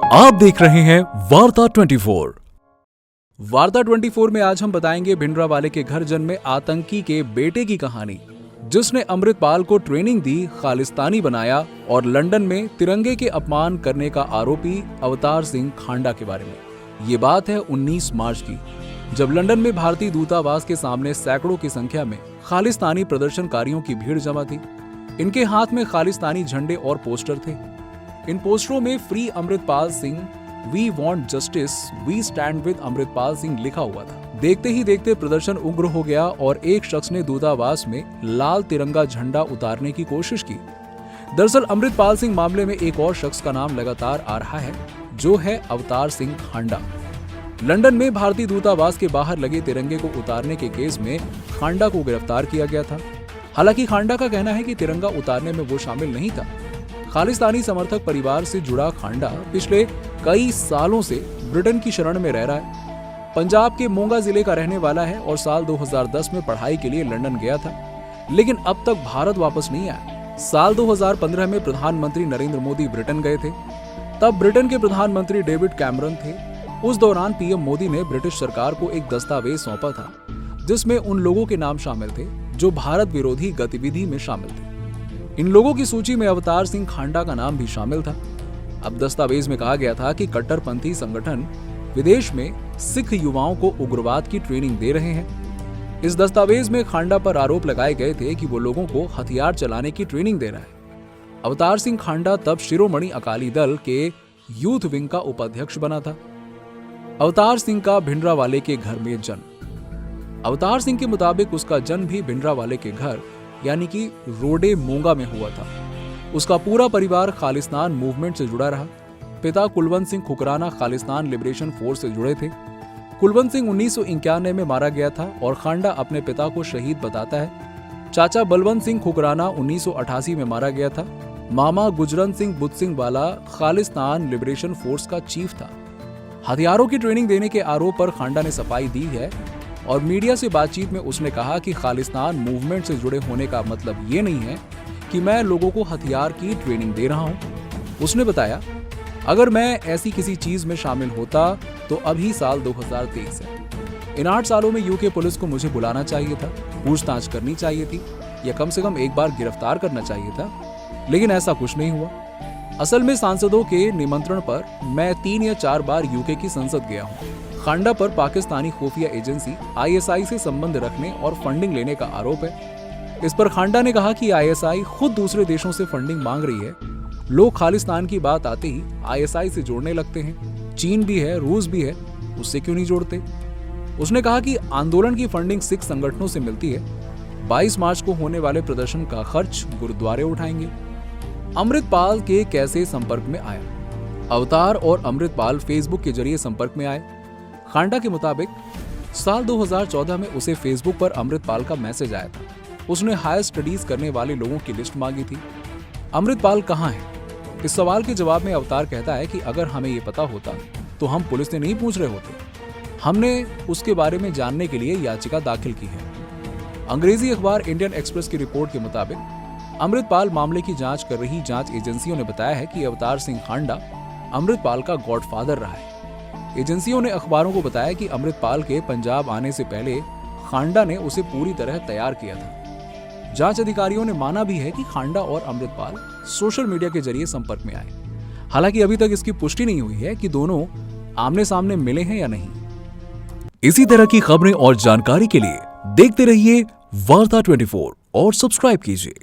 आप देख रहे हैं वार्ता 24। वार्ता 24 में आज हम बताएंगे भिंडरावाले के घर जन्मे आतंकी के बेटे की कहानी, जिसने अमृतपाल को ट्रेनिंग दी, खालिस्तानी बनाया और लंदन में तिरंगे के अपमान करने का आरोपी अवतार सिंह खांडा के बारे में। ये बात है 19 मार्च की, जब लंदन में भारतीय दूतावास के सामने सैकड़ों की संख्या में खालिस्तानी प्रदर्शनकारियों की भीड़ जमा थी। इनके हाथ में खालिस्तानी झंडे और पोस्टर थे। इन पोस्टरों में free Amritpal Singh, we want justice, we stand with Amritpal Singh लिखा हुआ था। देखते ही देखते प्रदर्शन उग्र हो गया और एक शख्स ने दूतावास में लाल तिरंगा झंडा उतारने की कोशिश की। दरअसल अमृतपाल सिंह मामले में एक और शख्स का नाम लगातार आ रहा है, जो है अवतार सिंह खांडा। लंदन में भारतीय दूतावास के बाहर लगे तिरंगे को उतारने के केस में खांडा को गिरफ्तार किया गया था। हालांकि खांडा का कहना है कि तिरंगा उतारने में वो शामिल नहीं था। खालिस्तानी समर्थक परिवार से जुड़ा खांडा पिछले कई सालों से ब्रिटेन की शरण में रह रहा है। पंजाब के मोगा जिले का रहने वाला है और साल 2010 में पढ़ाई के लिए लंदन गया था, लेकिन अब तक भारत वापस नहीं आया। साल 2015 में प्रधानमंत्री नरेंद्र मोदी ब्रिटेन गए थे। तब ब्रिटेन के प्रधानमंत्री डेविड कैमरन थे। उस दौरान पीएम मोदी ने ब्रिटिश सरकार को एक दस्तावेज सौंपा था, जिसमें उन लोगों के नाम शामिल थे जो भारत विरोधी गतिविधि में शामिल थे। इन लोगों की सूची में अवतार सिंह खांडा का नाम भी शामिल था। अब दस्तावेज में कहा गया था कि कट्टरपंथी संगठन विदेश में सिख युवाओं को उग्रवाद की ट्रेनिंग दे रहे हैं। इस दस्तावेज में खांडा पर आरोप लगाए गए थे कि वो लोगों को हथियार चलाने की ट्रेनिंग दे रहा है। अवतार सिंह खांडा तब शिरोमणि अकाली दल के यूथ विंग का उपाध्यक्ष बना था। अवतार सिंह का भिंडरावाले के घर में जन्म। अवतार सिंह के मुताबिक उसका जन्म भी भिंडरावाले के घर यानी कि रोडे मोगा में हुआ था। उसका पूरा परिवार खालिस्तान मूवमेंट से जुड़ा रहा। पिता कुलवंत सिंह खुकराना खालिस्तान लिबरेशन फोर्स से जुड़े थे। कुलवंत सिंह 1991 में मारा गया था और खांडा अपने पिता को शहीद बताता है। चाचा बलवंत सिंह खुकराना 1988 में मारा गया था। मामा गुजरंत सिंह बुद्ध सिंह वाला खालिस्तान लिबरेशन फोर्स का चीफ था। हथियारों की ट्रेनिंग देने के आरोप पर खांडा ने सफाई दी है और मीडिया से बातचीत में उसने कहा कि खालिस्तान मूवमेंट से जुड़े होने का मतलब ये नहीं है कि मैं लोगों को हथियार की ट्रेनिंग दे रहा हूं। उसने बताया, अगर मैं ऐसी किसी चीज में शामिल होता तो अभी साल 2023 है। इन 8 सालों में यूके पुलिस को मुझे बुलाना चाहिए था, पूछताछ करनी चाहिए थी या कम से कम एक बार गिरफ्तार करना चाहिए था, लेकिन ऐसा कुछ नहीं हुआ। असल में सांसदों के निमंत्रण पर मैं 3 या 4 बार यूके की संसद गया हूँ। खांडा पर पाकिस्तानी खुफिया एजेंसी आईएसआई से संबंध रखने और फंडिंग लेने का आरोप है। इस पर खांडा ने कहा कि आईएसआई खुद दूसरे देशों से फंडिंग मांग रही है। लोग खालिस्तान की बात आते ही आईएसआई से जोड़ने लगते हैं। चीन भी है, रूस भी है, उससे क्यों नहीं जोड़ते? उसने कहा कि आंदोलन की फंडिंग सिख संगठनों से मिलती है। 22 मार्च को होने वाले प्रदर्शन का खर्च गुरुद्वारे उठाएंगे। अमृतपाल के कैसे संपर्क में आया? अवतार और अमृतपाल फेसबुक के जरिए संपर्क में आए। खांडा के मुताबिक साल 2014 में उसे फेसबुक पर अमृतपाल का मैसेज आया था। उसने हायर स्टडीज करने वाले लोगों की लिस्ट मांगी थी। अमृतपाल कहाँ है? इस सवाल के जवाब में अवतार कहता है कि अगर हमें ये पता होता तो हम पुलिस से नहीं पूछ रहे होते। हमने उसके बारे में जानने के लिए याचिका दाखिल की है। अंग्रेजी अखबार इंडियन एक्सप्रेस की रिपोर्ट के मुताबिक अमृतपाल मामले की जांच कर रही जांच एजेंसियों ने बताया है कि अवतार सिंह खांडा अमृतपाल का गॉडफादर रहा है। एजेंसियों ने अखबारों को बताया कि अमृतपाल के पंजाब आने से पहले खांडा ने उसे पूरी तरह तैयार किया था। जांच अधिकारियों ने माना भी है कि खांडा और अमृतपाल सोशल मीडिया के जरिए संपर्क में आए। हालांकि अभी तक इसकी पुष्टि नहीं हुई है कि दोनों आमने सामने मिले हैं या नहीं। इसी तरह की खबरें और जानकारी के लिए देखते रहिए वार्ता 24 और सब्सक्राइब कीजिए।